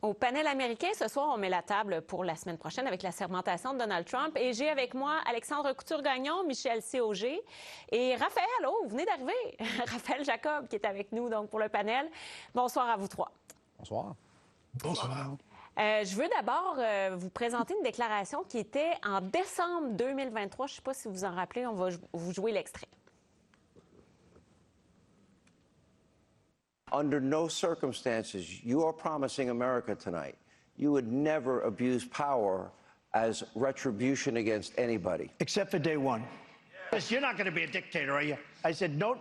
Au panel américain, ce soir, on met la table pour la semaine prochaine avec la sermentation de Donald Trump. Et j'ai avec moi Alexandre Couture-Gagnon, Michel Auger et Raphaël. Oh, vous venez d'arriver. Raphaël Jacob qui est avec nous donc pour le panel. Bonsoir à vous trois. Bonsoir. Bonsoir. Je veux d'abord vous présenter une déclaration qui était en décembre 2023. Je ne sais pas si vous en rappelez. On va vous jouer l'extrait. Under no circumstances, you are promising America tonight you would never abuse power as retribution against anybody. Except for day one. Yes, you're not going to be a dictator, are you? I said, no,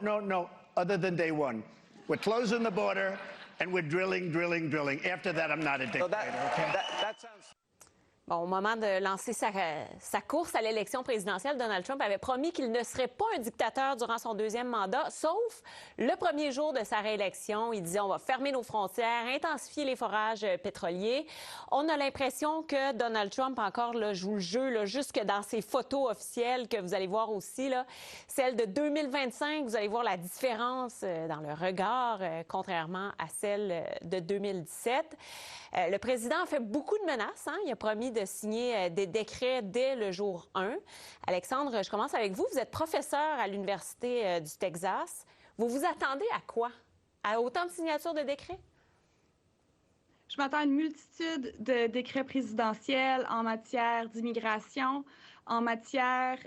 other than day one. We're closing the border, and we're drilling. After that, I'm not a dictator, okay? That sounds... Bon, au moment de lancer sa course à l'élection présidentielle, Donald Trump avait promis qu'il ne serait pas un dictateur durant son deuxième mandat, sauf le premier jour de sa réélection. Il disait on va fermer nos frontières, intensifier les forages pétroliers. On a l'impression que Donald Trump encore là, joue le jeu là, jusque dans ses photos officielles que vous allez voir aussi. Là, celle de 2025, vous allez voir la différence dans le regard, contrairement à celle de 2017. Le président a fait beaucoup de menaces. Hein? Il a promis de signer des décrets dès le jour 1. Alexandre, je commence avec vous. Vous êtes professeur à l'Université du Texas. Vous vous attendez à quoi? À autant de signatures de décrets? Je m'attends à une multitude de décrets présidentiels en matière d'immigration, en matière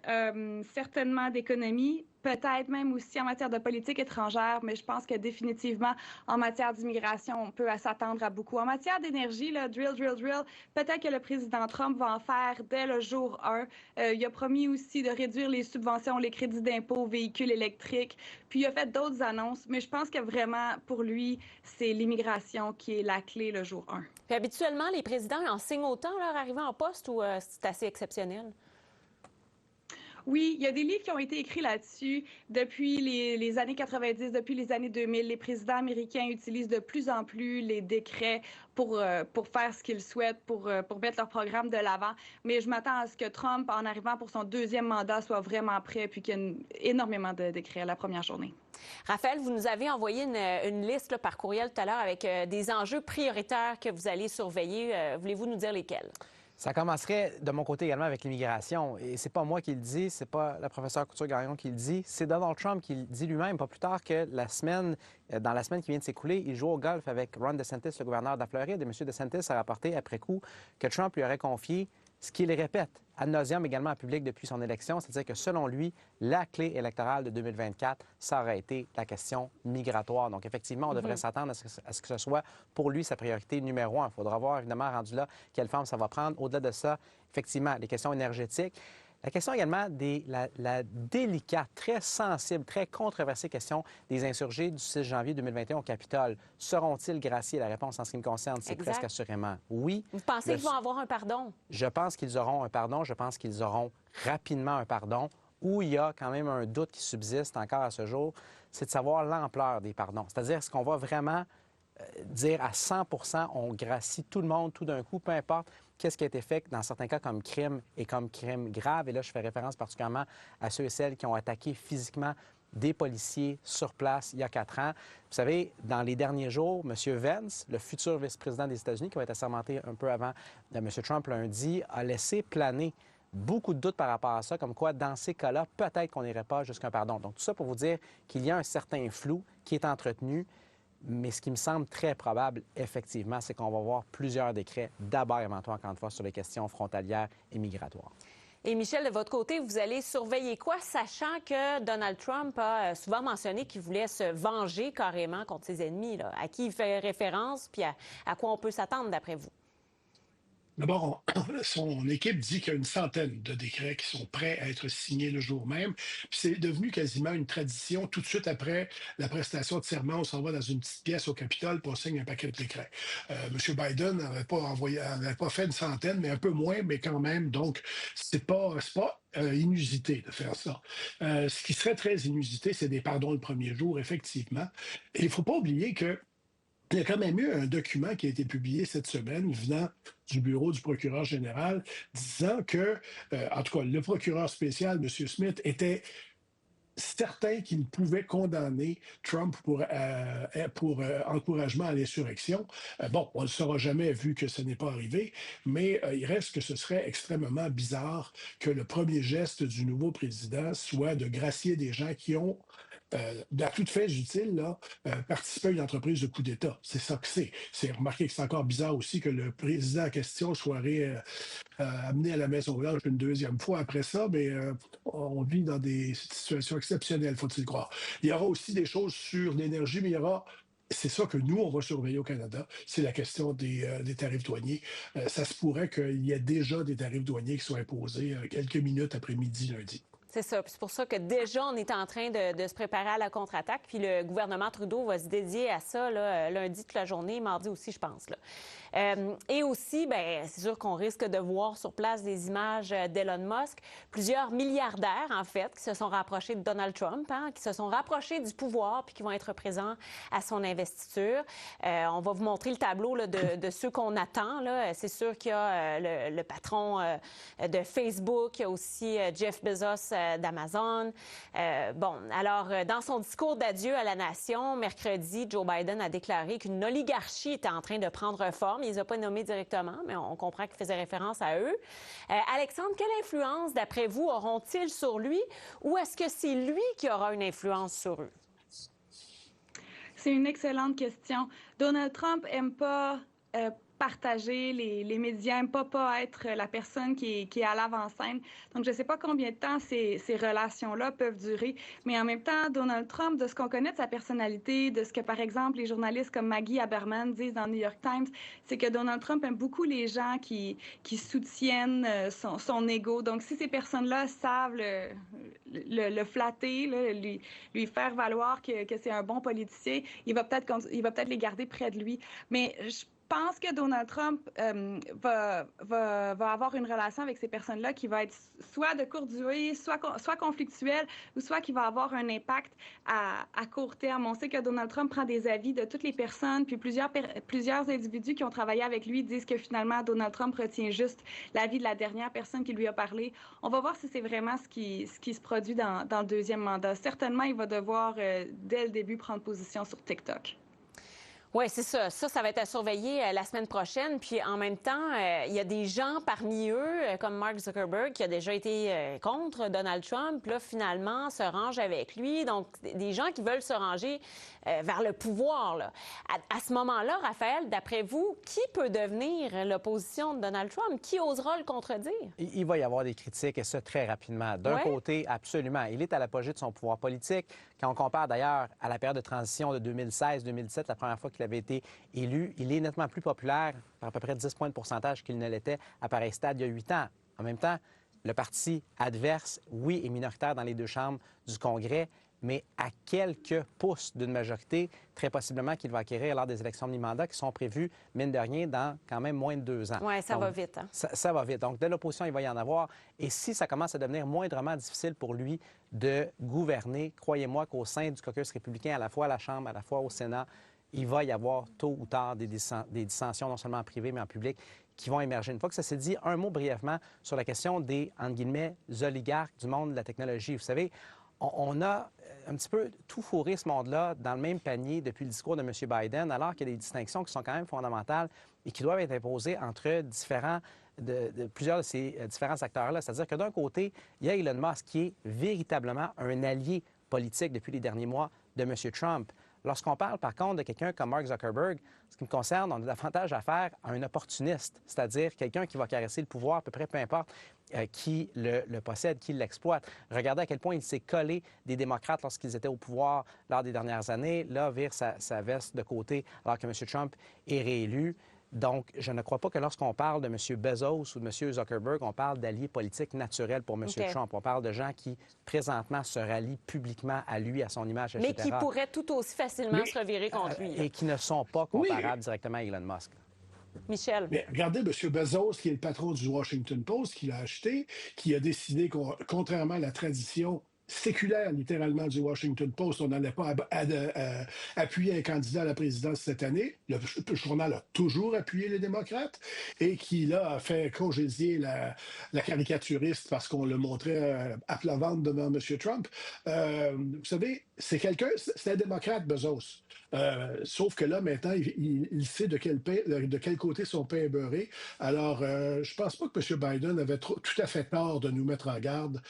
certainement d'économie, peut-être même aussi en matière de politique étrangère, mais je pense que définitivement, en matière d'immigration, on peut s'attendre à beaucoup. En matière d'énergie, là, drill, peut-être que le président Trump va en faire dès le jour 1. Il a promis aussi de réduire les subventions, les crédits d'impôt aux véhicules électriques, puis il a fait d'autres annonces, mais je pense que vraiment, pour lui, c'est l'immigration qui est la clé le jour 1. Puis habituellement, les présidents en signent autant leur arrivée en poste ou c'est assez exceptionnel? Oui, il y a des livres qui ont été écrits là-dessus depuis les années 90, depuis les années 2000. Les présidents américains utilisent de plus en plus les décrets pour faire ce qu'ils souhaitent, pour mettre leur programme de l'avant. Mais je m'attends à ce que Trump, en arrivant pour son deuxième mandat, soit vraiment prêt, puis qu'il y ait énormément de décrets à la première journée. Raphaël, vous nous avez envoyé une liste là, par courriel tout à l'heure avec des enjeux prioritaires que vous allez surveiller. Voulez-vous nous dire lesquels? Ça commencerait de mon côté également avec l'immigration. Et c'est pas moi qui le dis, c'est pas le professeur Couture-Gagnon qui le dit, c'est Donald Trump qui le dit lui-même, pas plus tard que dans la semaine qui vient de s'écouler, il joue au golf avec Ron DeSantis, le gouverneur de la Floride. Et M. DeSantis a rapporté après coup que Trump lui aurait confié ce qu'il répète ad nauseam également en public depuis son élection, c'est-à-dire que selon lui, la clé électorale de 2024, ça aurait été la question migratoire. Donc effectivement, on devrait s'attendre à ce que ce soit pour lui sa priorité numéro 1. Il faudra voir évidemment rendu là quelle forme ça va prendre. Au-delà de ça, effectivement, les questions énergétiques. La question également la délicate, très sensible, très controversée question des insurgés du 6 janvier 2021 au Capitole. Seront-ils graciés? La réponse en ce qui me concerne, c'est presque assurément oui. Vous pensez qu'ils vont avoir un pardon? Je pense qu'ils auront un pardon. Je pense qu'ils auront rapidement un pardon. Où il y a quand même un doute qui subsiste encore à ce jour, c'est de savoir l'ampleur des pardons. C'est-à-dire, est-ce qu'on va vraiment dire à 100 on gracie tout le monde tout d'un coup, peu importe qu'est-ce qui a été fait dans certains cas comme crime et comme crime grave. Et là, je fais référence particulièrement à ceux et celles qui ont attaqué physiquement des policiers sur place il y a 4 ans. Vous savez, dans les derniers jours, M. Vance, le futur vice-président des États-Unis, qui va être assermenté un peu avant M. Trump lundi, a laissé planer beaucoup de doutes par rapport à ça, comme quoi, dans ces cas-là, peut-être qu'on n'irait pas jusqu'à un pardon. Donc, tout ça pour vous dire qu'il y a un certain flou qui est entretenu. Mais ce qui me semble très probable, effectivement, c'est qu'on va voir plusieurs décrets, d'abord et avant tout, encore une fois, sur les questions frontalières et migratoires. Et Michel, de votre côté, vous allez surveiller quoi, sachant que Donald Trump a souvent mentionné qu'il voulait se venger carrément contre ses ennemis, là. À qui il fait référence, puis à quoi on peut s'attendre, d'après vous? D'abord, son équipe dit qu'il y a une centaine de décrets qui sont prêts à être signés le jour même. Puis c'est devenu quasiment une tradition. Tout de suite après la prestation de serment, on s'en va dans une petite pièce au Capitole pour signer un paquet de décrets. M. Biden n'avait pas fait une centaine, mais un peu moins, mais quand même. Donc, c'est pas inusité de faire ça. Ce qui serait très inusité, c'est des pardons le premier jour, effectivement. Et il ne faut pas oublier que il y a quand même eu un document qui a été publié cette semaine venant du bureau du procureur général disant que, en tout cas, le procureur spécial, M. Smith, était certains qu'ils pouvaient condamner Trump pour encouragement à l'insurrection. Bon, on ne le saura jamais vu que ce n'est pas arrivé, mais il reste que ce serait extrêmement bizarre que le premier geste du nouveau président soit de gracier des gens qui ont à toute fin utile, là, participer à une entreprise de coup d'État. C'est ça que c'est. C'est remarqué que c'est encore bizarre aussi que le président en question soit amené à la Maison-Blanche une deuxième fois après ça, mais on vit dans des situations exceptionnelles, faut-il croire. Il y aura aussi des choses sur l'énergie, mais il y aura c'est ça que nous, on va surveiller au Canada, c'est la question des tarifs douaniers. Ça se pourrait qu'il y ait déjà des tarifs douaniers qui soient imposés quelques minutes après midi lundi. C'est ça. Puis c'est pour ça que déjà, on est en train de se préparer à la contre-attaque. Puis le gouvernement Trudeau va se dédier à ça là, lundi toute la journée, mardi aussi, je pense. Là. Et aussi, bien, c'est sûr qu'on risque de voir sur place des images d'Elon Musk, plusieurs milliardaires, en fait, qui se sont rapprochés de Donald Trump, qui se sont rapprochés du pouvoir puis qui vont être présents à son investiture. On va vous montrer le tableau là, de ceux qu'on attend. Là. C'est sûr qu'il y a le patron de Facebook, il y a aussi Jeff Bezos d'Amazon. Bon, alors, dans son discours d'adieu à la nation, mercredi, Joe Biden a déclaré qu'une oligarchie était en train de prendre forme. Il ne les a pas nommés directement, mais on comprend qu'il faisait référence à eux. Alexandre, quelle influence, d'après vous, auront-ils sur lui ou est-ce que c'est lui qui aura une influence sur eux? C'est une excellente question. Donald Trump n'aime pas partager, les médias n'aiment pas être la personne qui est à l'avant-scène. Donc, je ne sais pas combien de temps ces relations-là peuvent durer, mais en même temps, Donald Trump, de ce qu'on connaît de sa personnalité, de ce que, par exemple, les journalistes comme Maggie Haberman disent dans New York Times, c'est que Donald Trump aime beaucoup les gens qui soutiennent son ego. Donc, si ces personnes-là savent le flatter, là, lui faire valoir que c'est un bon politicien, il va peut-être les garder près de lui. Mais je pense que Donald Trump va avoir une relation avec ces personnes-là qui va être soit de courte durée, soit conflictuelle, ou soit qui va avoir un impact à court terme. On sait que Donald Trump prend des avis de toutes les personnes, puis plusieurs individus qui ont travaillé avec lui disent que finalement, Donald Trump retient juste l'avis de la dernière personne qui lui a parlé. On va voir si c'est vraiment ce qui se produit dans le deuxième mandat. Certainement, il va devoir, dès le début, prendre position sur TikTok. Oui, c'est ça. Ça va être à surveiller la semaine prochaine. Puis en même temps, il y a des gens parmi eux, comme Mark Zuckerberg, qui a déjà été contre Donald Trump, là, finalement, se range avec lui. Donc, des gens qui veulent se ranger vers le pouvoir. Là. À ce moment-là, Raphaël, d'après vous, qui peut devenir l'opposition de Donald Trump? Qui osera le contredire? Il va y avoir des critiques, et ça très rapidement. D'un côté, absolument. Il est à l'apogée de son pouvoir politique. Quand on compare d'ailleurs à la période de transition de 2016-2017, la première fois qu'il avait été élu, il est nettement plus populaire, par à peu près 10 points de pourcentage qu'il ne l'était à pareil stade il y a 8 ans. En même temps, le parti adverse, oui, est minoritaire dans les deux chambres du Congrès, mais à quelques pouces d'une majorité, très possiblement qu'il va acquérir lors des élections de mi-mandat qui sont prévues, mine de rien, dans quand même moins de 2 ans. Oui, ça va vite. Hein? Ça va vite. Donc, de l'opposition, il va y en avoir. Et si ça commence à devenir moindrement difficile pour lui de gouverner, croyez-moi qu'au sein du caucus républicain, à la fois à la Chambre, à la fois au Sénat, il va y avoir tôt ou tard des dissensions, non seulement en privé, mais en public, qui vont émerger. Une fois que ça s'est dit, un mot brièvement sur la question des, entre guillemets, oligarques du monde de la technologie. Vous savez, on a un petit peu tout fourré ce monde-là dans le même panier depuis le discours de M. Biden, alors qu'il y a des distinctions qui sont quand même fondamentales et qui doivent être imposées entre plusieurs de ces différents acteurs-là. C'est-à-dire que d'un côté, il y a Elon Musk qui est véritablement un allié politique depuis les derniers mois de M. Trump. Lorsqu'on parle, par contre, de quelqu'un comme Mark Zuckerberg, ce qui me concerne, on a davantage affaire à un opportuniste, c'est-à-dire quelqu'un qui va caresser le pouvoir à peu près peu importe qui le possède, qui l'exploite. Regardez à quel point il s'est collé des démocrates lorsqu'ils étaient au pouvoir lors des dernières années. Là, vire sa veste de côté alors que M. Trump est réélu. Donc, je ne crois pas que lorsqu'on parle de M. Bezos ou de M. Zuckerberg, on parle d'alliés politiques naturels pour M. Trump. On parle de gens qui, présentement, se rallient publiquement à lui, à son image, etc. Mais qui pourraient tout aussi facilement se revirer contre lui. Et qui ne sont pas comparables directement à Elon Musk. Michel. Mais regardez M. Bezos, qui est le patron du Washington Post, qui l'a acheté, qui a décidé, contrairement à la tradition séculaire, littéralement, du Washington Post. On n'allait pas appuyer un candidat à la présidence cette année. Le journal a toujours appuyé les démocrates et qui, là, a fait congédier la caricaturiste parce qu'on le montrait à plat ventre devant M. Trump. Vous savez, c'est un démocrate, Bezos. Sauf que là, maintenant, il sait de quel côté son pain est beurré. Alors, je pense pas que M. Biden avait tout à fait tort de nous mettre en garde,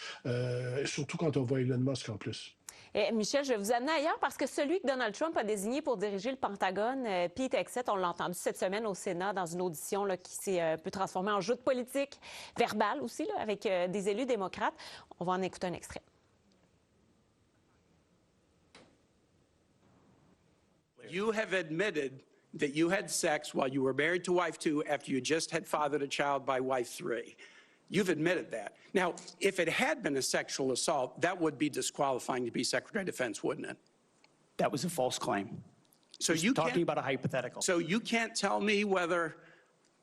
surtout quand on voit Elon Musk en plus. Et Michel, je vais vous amener ailleurs parce que celui que Donald Trump a désigné pour diriger le Pentagone, Pete Hegseth, on l'a entendu cette semaine au Sénat dans une audition là, qui s'est un peu transformée en joute politique, verbale aussi, là, avec des élus démocrates. On va en écouter un extrait. You have admitted that you had sex while you were married to wife 2 after you just had fathered a child by wife 3. You've admitted that. Now, if it had been a sexual assault, that would be disqualifying to be Secretary of Defense, wouldn't it? That was a false claim. So you talking about a hypothetical. So you can't tell me whether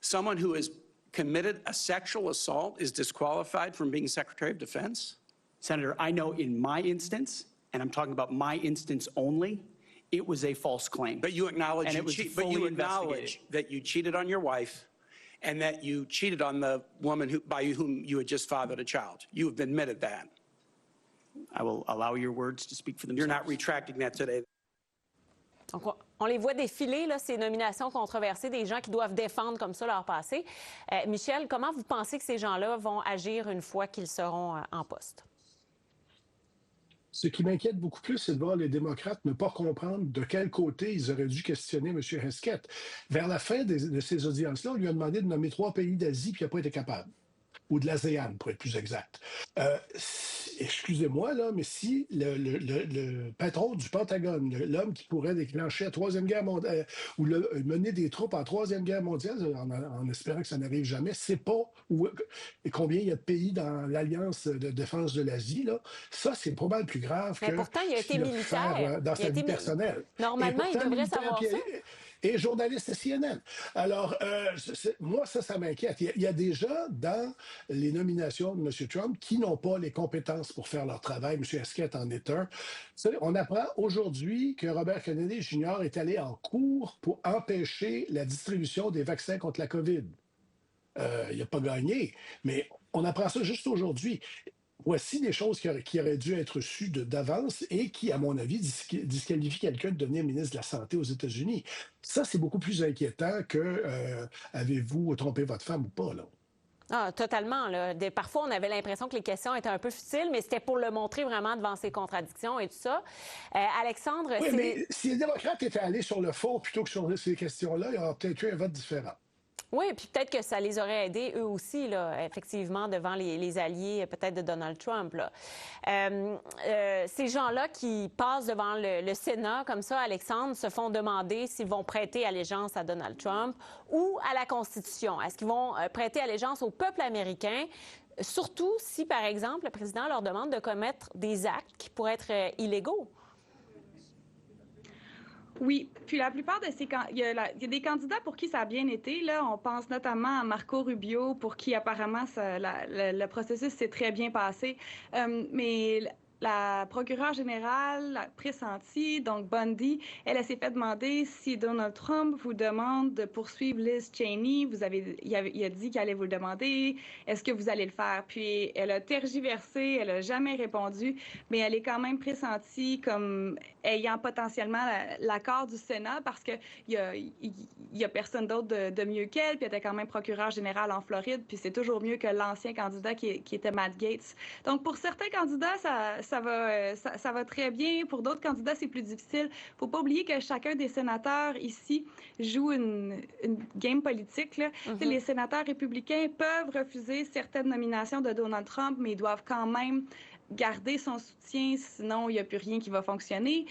someone who has committed a sexual assault is disqualified from being Secretary of Defense? Senator, I know in my instance, and I'm talking about my instance only, it was a false claim. But you acknowledge and it was fully investigated. That you cheated on your wife and that you cheated on the woman by whom you had just fathered a child. You have admitted that. I will allow your words to speak for themselves. You're not retracting that today. Donc, on les voit défiler, là, ces nominations controversées, des gens qui doivent défendre comme ça leur passé. Michel, comment vous pensez que ces gens-là vont agir une fois qu'ils seront en poste? Ce qui m'inquiète beaucoup plus, c'est de voir les démocrates ne pas comprendre de quel côté ils auraient dû questionner M. Hegseth. Vers la fin de ces audiences-là, on lui a demandé de nommer 3 pays d'Asie, puis il n'a pas été capable. Ou de l'ASEAN, pour être plus exact. Excusez-moi, là, mais si le patron du Pentagone, l'homme qui pourrait déclencher la Troisième Guerre mondiale, ou mener des troupes en Troisième Guerre mondiale, en espérant que ça n'arrive jamais, c'est pas combien il y a de pays dans l'Alliance de défense de l'Asie, là, ça, c'est pas mal plus grave que pourtant, il a été militaire. Dans sa vie personnelle. Normalement, il devrait savoir ça. Et journaliste à CNN. Alors, moi, ça m'inquiète. Il y a des gens dans les nominations de M. Trump qui n'ont pas les compétences pour faire leur travail. M. Hegseth en est un. On apprend aujourd'hui que Robert Kennedy Jr. est allé en cours pour empêcher la distribution des vaccins contre la COVID. Il n'a pas gagné, mais on apprend ça juste aujourd'hui. Voici des choses qui auraient dû être sues d'avance et qui, à mon avis, disqualifient quelqu'un de devenir ministre de la Santé aux États-Unis. Ça, c'est beaucoup plus inquiétant que avez-vous trompé votre femme ou pas, là. Ah, totalement. Là. Parfois, on avait l'impression que les questions étaient un peu futiles, mais c'était pour le montrer vraiment devant ses contradictions et tout ça. Alexandre, oui, mais si les démocrates étaient allés sur le fond plutôt que sur ces questions-là, il y aurait peut-être eu un vote différent. Oui, puis peut-être que ça les aurait aidés, eux aussi, là, effectivement, devant les alliés peut-être de Donald Trump. Là. Ces gens-là qui passent devant le Sénat, comme ça, Alexandre, se font demander s'ils vont prêter allégeance à Donald Trump ou à la Constitution. Est-ce qu'ils vont prêter allégeance au peuple américain? Surtout si, par exemple, le président leur demande de commettre des actes qui pourraient être illégaux. Oui, puis la plupart de ces... Il y a des candidats pour qui ça a bien été. Là, on pense notamment à Marco Rubio, pour qui apparemment le processus s'est très bien passé. Mais la procureure générale, la pressentie, donc Bundy, elle s'est fait demander si Donald Trump vous demande de poursuivre Liz Cheney. Il a dit qu'il allait vous le demander. Est-ce que vous allez le faire? Puis elle a tergiversé, elle n'a jamais répondu, mais elle est quand même pressentie comme ayant potentiellement l'accord du Sénat parce qu'il y a personne d'autre de mieux qu'elle, puis elle était quand même procureure générale en Floride, puis c'est toujours mieux que l'ancien candidat qui était Matt Gaetz. Donc pour certains candidats, ça va très bien. Pour d'autres candidats, c'est plus difficile. Il ne faut pas oublier que chacun des sénateurs ici joue une game politique. Là. Mm-hmm. Les sénateurs républicains peuvent refuser certaines nominations de Donald Trump, mais ils doivent quand même garder son soutien, sinon il n'y a plus rien qui va fonctionner.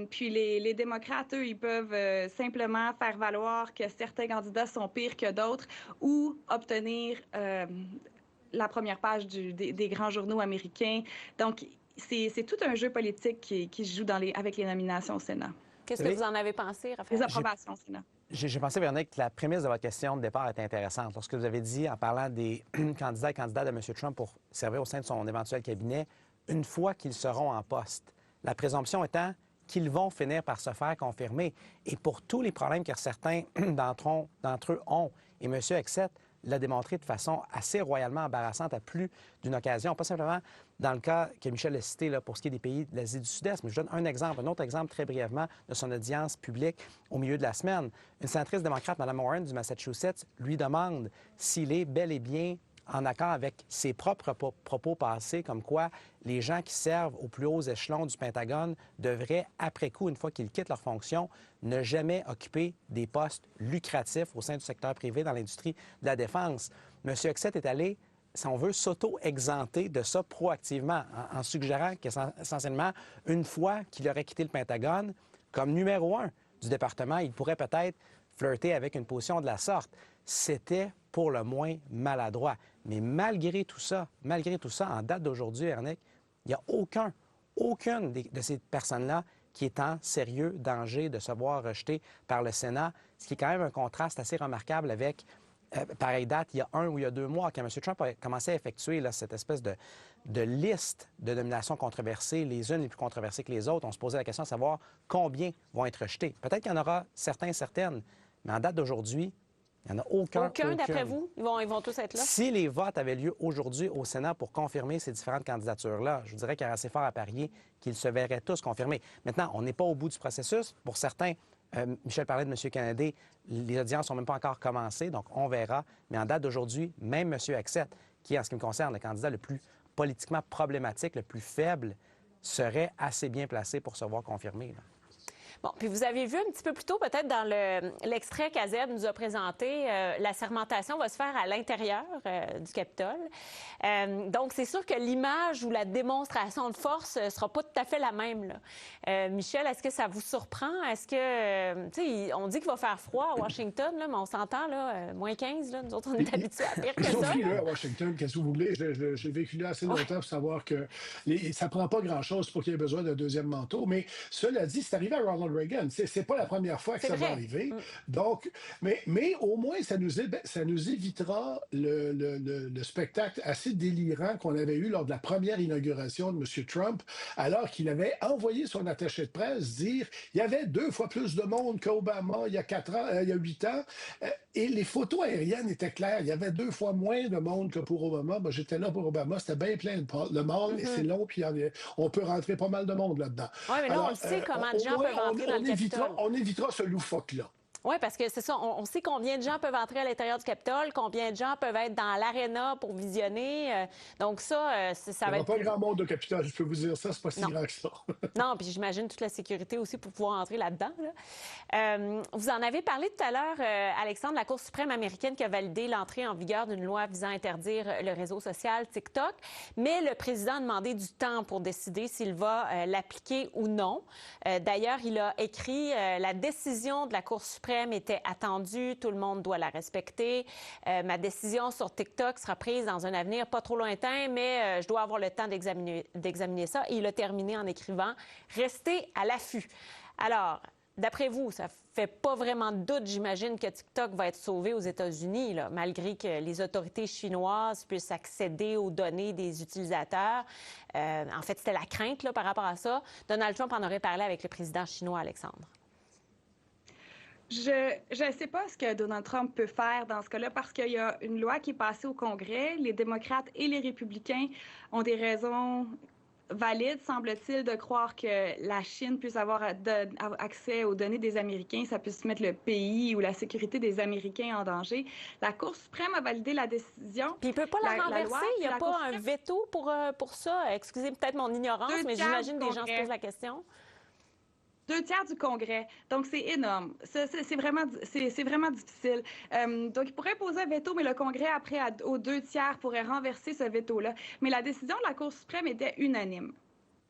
Puis les démocrates, eux, ils peuvent simplement faire valoir que certains candidats sont pires que d'autres ou obtenir la première page des grands journaux américains. Donc, c'est tout un jeu politique qui se joue avec les nominations au Sénat. Qu'est-ce que vous en avez pensé, Raphaël? Les approbations au Sénat. J'ai pensé, Véronique, que la prémisse de votre question de départ est intéressante. Lorsque vous avez dit, en parlant des candidats et candidates de M. Trump pour servir au sein de son éventuel cabinet, une fois qu'ils seront en poste. La présomption étant qu'ils vont finir par se faire confirmer. Et pour tous les problèmes que certains d'entre eux ont, et M. Hegseth l'a démontré de façon assez royalement embarrassante à plus d'une occasion, pas simplement dans le cas que Michel a cité là, pour ce qui est des pays de l'Asie du Sud-Est, mais je donne un autre exemple très brièvement de son audience publique au milieu de la semaine. Une sénatrice démocrate, Mme Warren du Massachusetts, lui demande s'il est bel et bien en accord avec ses propres propos passés, comme quoi les gens qui servent aux plus hauts échelons du Pentagone devraient, après coup, une fois qu'ils quittent leur fonction, ne jamais occuper des postes lucratifs au sein du secteur privé dans l'industrie de la défense. M. Hegseth est allé, si on veut, s'auto-exempter de ça proactivement, en suggérant qu'essentiellement, une fois qu'il aurait quitté le Pentagone, comme numéro 1 du département, il pourrait peut-être flirter avec une position de la sorte. C'était pour le moins maladroit. Mais malgré tout ça, en date d'aujourd'hui, Véronique, il n'y a aucune de ces personnes-là qui est en sérieux danger de se voir rejetée par le Sénat, ce qui est quand même un contraste assez remarquable avec, pareille date, il y a 1 ou il y a 2 mois, quand M. Trump a commencé à effectuer là, cette espèce de liste de nominations controversées, les unes les plus controversées que les autres. On se posait la question de savoir combien vont être rejetés. Peut-être qu'il y en aura certaines, mais en date d'aujourd'hui, il n'y en a aucun. D'après vous? Ils vont tous être là? Si les votes avaient lieu aujourd'hui au Sénat pour confirmer ces différentes candidatures-là, je vous dirais qu'il y a assez fort à parier qu'ils se verraient tous confirmés. Maintenant, on n'est pas au bout du processus. Pour certains, Michel parlait de M. Kennedy, les audiences sont même pas encore commencées, donc on verra. Mais en date d'aujourd'hui, même M. Hegseth, qui est, en ce qui me concerne, le candidat le plus politiquement problématique, le plus faible, serait assez bien placé pour se voir confirmé, là. Bon, puis vous avez vu un petit peu plus tôt, peut-être dans l'extrait qu'Azeb nous a présenté, la sermentation va se faire à l'intérieur du Capitole. Donc, c'est sûr que l'image ou la démonstration de force ne sera pas tout à fait la même, là. Michel, est-ce que ça vous surprend? Est-ce que, tu sais, on dit qu'il va faire froid à Washington, là, mais on s'entend, là, moins 15, là, nous autres, on est habitués à pire que ça. Ils sont pris là à Washington, qu'est-ce que vous voulez? J'ai vécu là assez longtemps pour savoir que ça ne prend pas grand-chose pour qu'il y ait besoin d'un deuxième manteau. Mais cela dit, c'est arrivé à Ronald Reagan. C'est pas la première fois que ça va arriver. Donc, mais au moins, ça nous évitera le spectacle assez délirant qu'on avait eu lors de la première inauguration de M. Trump, alors qu'il avait envoyé son attaché de presse dire il y avait 2 fois plus de monde qu'Obama il y a 8 ans. Et les photos aériennes étaient claires. Il y avait 2 fois moins de monde que pour Obama. Ben, j'étais là pour Obama. C'était bien plein le mall et c'est long. Puis on peut rentrer pas mal de monde là-dedans. Oui, mais là, on le sait comment de gens peuvent rentrer dans le Capitole. On évitera ce loufoque-là. Oui, parce que c'est ça, on sait combien de gens peuvent entrer à l'intérieur du Capitole, combien de gens peuvent être dans l'aréna pour visionner. Donc ça va être... Il n'y aura pas grand monde au Capitole, je peux vous dire ça, c'est pas si grand que ça. Non, puis j'imagine toute la sécurité aussi pour pouvoir entrer là-dedans, là. Vous en avez parlé tout à l'heure, Alexandre, la Cour suprême américaine qui a validé l'entrée en vigueur d'une loi visant à interdire le réseau social TikTok, mais le président a demandé du temps pour décider s'il va l'appliquer ou non. D'ailleurs, il a écrit la décision de la Cour suprême était attendue, tout le monde doit la respecter. Ma décision sur TikTok sera prise dans un avenir pas trop lointain, mais je dois avoir le temps d'examiner ça. Et il a terminé en écrivant « Restez à l'affût ». Alors, d'après vous, ça fait pas vraiment de doute, j'imagine, que TikTok va être sauvé aux États-Unis, là, malgré que les autorités chinoises puissent accéder aux données des utilisateurs. En fait, c'était la crainte là, par rapport à ça. Donald Trump en aurait parlé avec le président chinois, Alexandre. Je ne sais pas ce que Donald Trump peut faire dans ce cas-là parce qu'il y a une loi qui est passée au Congrès. Les démocrates et les républicains ont des raisons valides, semble-t-il, de croire que la Chine puisse avoir accès aux données des Américains, ça puisse mettre le pays ou la sécurité des Américains en danger. La Cour suprême a validé la décision. Puis il ne peut pas la renverser? Il n'y a pas un veto pour ça? Excusez peut-être mon ignorance, mais j'imagine que des gens se posent la question. 2/3 du Congrès. Donc, c'est énorme. C'est vraiment difficile. Donc, il pourrait poser un veto, mais le Congrès, après, aux 2/3, pourrait renverser ce veto-là. Mais la décision de la Cour suprême était unanime.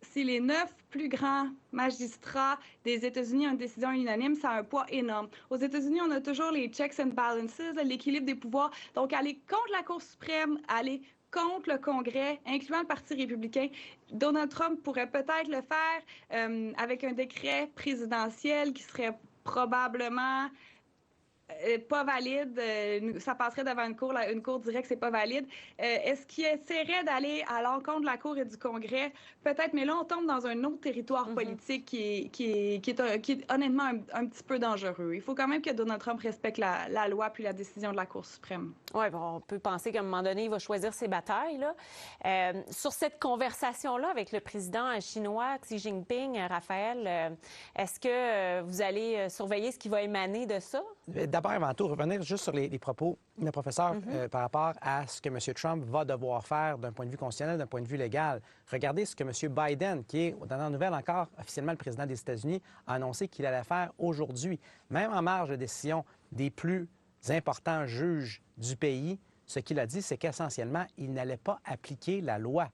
Si les 9 plus grands magistrats des États-Unis ont une décision unanime, ça a un poids énorme. Aux États-Unis, on a toujours les checks and balances, l'équilibre des pouvoirs. Donc, aller contre la Cour suprême, aller contre le Congrès, incluant le Parti républicain. Donald Trump pourrait peut-être le faire avec un décret présidentiel qui serait probablement pas valide, ça passerait devant une cour directe, c'est pas valide. Est-ce qu'il essaierait d'aller à l'encontre de la Cour et du Congrès? Peut-être, mais là, on tombe dans un autre territoire politique qui est honnêtement un petit peu dangereux. Il faut quand même que Donald Trump respecte la loi puis la décision de la Cour suprême. Oui, bon, on peut penser qu'à un moment donné, il va choisir ses batailles, là. Sur cette conversation-là avec le président chinois Xi Jinping, Raphaël, est-ce que vous allez surveiller ce qui va émaner de ça? D'abord, avant tout, revenir juste sur les propos du professeur par rapport à ce que M. Trump va devoir faire d'un point de vue constitutionnel, d'un point de vue légal. Regardez ce que M. Biden, qui est, dans la nouvelle encore, officiellement le président des États-Unis, a annoncé qu'il allait faire aujourd'hui. Même en marge de décision des plus importants juges du pays, ce qu'il a dit, c'est qu'essentiellement, il n'allait pas appliquer la loi.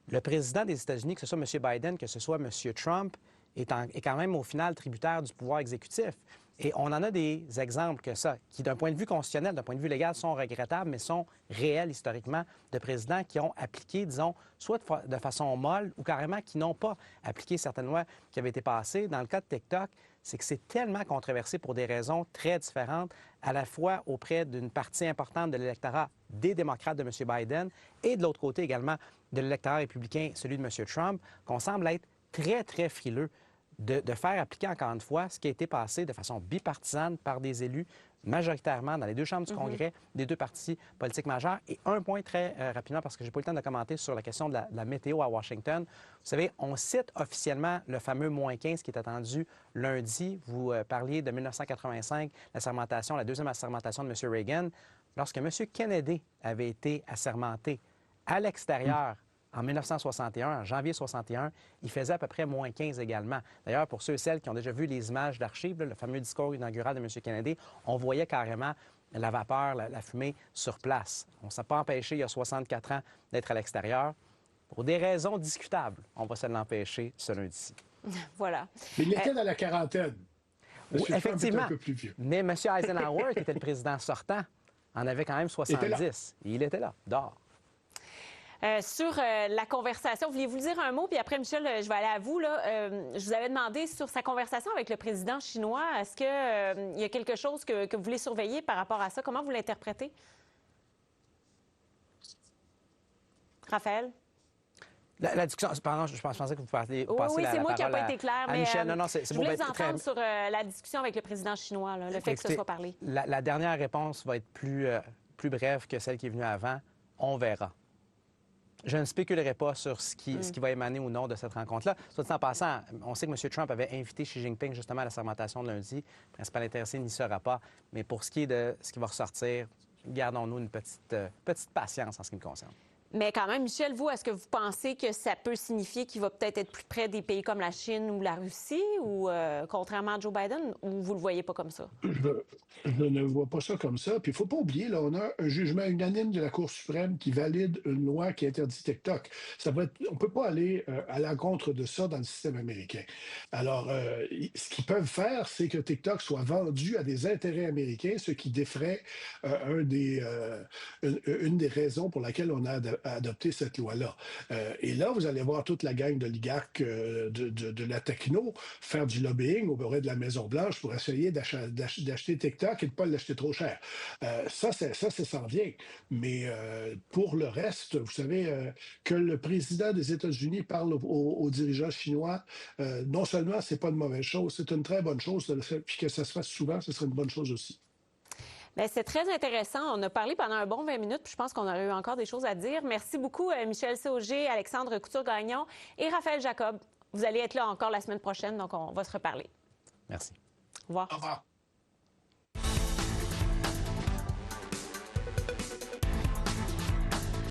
Le président des États-Unis, que ce soit M. Biden, que ce soit M. Trump, est quand même au final tributaire du pouvoir exécutif. Et on en a des exemples que ça, qui d'un point de vue constitutionnel, d'un point de vue légal, sont regrettables, mais sont réels historiquement, de présidents qui ont appliqué, disons, soit de façon molle ou carrément qui n'ont pas appliqué certaines lois qui avaient été passées. Dans le cas de TikTok, c'est que c'est tellement controversé pour des raisons très différentes, à la fois auprès d'une partie importante de l'électorat des démocrates de M. Biden et de l'autre côté également de l'électorat républicain, celui de M. Trump, qu'on semble être très, très frileux de faire appliquer encore une fois ce qui a été passé de façon bipartisane par des élus majoritairement dans les deux chambres du Congrès des deux partis politiques majeurs. Et un point très rapidement, parce que je n'ai pas eu le temps de commenter sur la question de la météo à Washington. Vous savez, on cite officiellement le fameux -15 qui est attendu lundi. Vous parliez de 1985, la deuxième assermentation de M. Reagan. Lorsque M. Kennedy avait été assermenté à l'extérieur, en 1961, en janvier 61, il faisait à peu près -15 également. D'ailleurs, pour ceux et celles qui ont déjà vu les images d'archives, le fameux discours inaugural de M. Kennedy, on voyait carrément la vapeur, la fumée sur place. On ne s'est pas empêché, il y a 64 ans, d'être à l'extérieur. Pour des raisons discutables, on va se l'empêcher ce lundi-ci. Voilà. Mais il était dans la quarantaine. Oui, effectivement. Un peu plus vieux. Mais M. Eisenhower, qui était le président sortant, en avait quand même 70. Il était là, dehors. Sur la conversation, vouliez-vous dire un mot? Puis après, Michel, je vais aller à vous. Là. Je vous avais demandé sur sa conversation avec le président chinois, est-ce qu'il y a quelque chose que vous voulez surveiller par rapport à ça? Comment vous l'interprétez? Raphaël? La discussion, pardon, je pensais que vous passer oui, c'est moi qui n'ai pas été clair, mais Michel, non, je voulais vous entendre sur la discussion avec le président chinois, là, le fait que ce soit parlé. La dernière réponse va être plus brève que celle qui est venue avant. On verra. Je ne spéculerai pas sur ce qui va émaner ou non de cette rencontre-là. Soit dit en passant, on sait que M. Trump avait invité Xi Jinping justement à la sermentation de lundi. Le principal intéressé n'y sera pas. Mais pour ce qui est de ce qui va ressortir, gardons-nous une petite patience en ce qui me concerne. Mais quand même, Michel, vous, est-ce que vous pensez que ça peut signifier qu'il va peut-être être plus près des pays comme la Chine ou la Russie, ou contrairement à Joe Biden, ou vous le voyez pas comme ça? Je ne vois pas ça comme ça. Puis il ne faut pas oublier, là, on a un jugement unanime de la Cour suprême qui valide une loi qui interdit TikTok. On ne peut pas aller à l'encontre de ça dans le système américain. Alors, ce qu'ils peuvent faire, c'est que TikTok soit vendu à des intérêts américains, ce qui défrait une des raisons pour laquelle on a adopté cette loi-là. Et là, vous allez voir toute la gang d'oligarques de la techno faire du lobbying auprès de la Maison-Blanche pour essayer d'acheter TikTok et de ne pas l'acheter trop cher. Ça s'en vient. Mais pour le reste, vous savez, que le président des États-Unis parle aux dirigeants chinois, non seulement c'est pas une mauvaise chose, c'est une très bonne chose, puis que ça se fasse souvent, ce serait une bonne chose aussi. Bien, c'est très intéressant. On a parlé pendant un bon 20 minutes, puis je pense qu'on aurait eu encore des choses à dire. Merci beaucoup, Michel Sauger, Alexandre Couture-Gagnon et Raphaël Jacob. Vous allez être là encore la semaine prochaine, donc on va se reparler. Merci. Au revoir. Au revoir.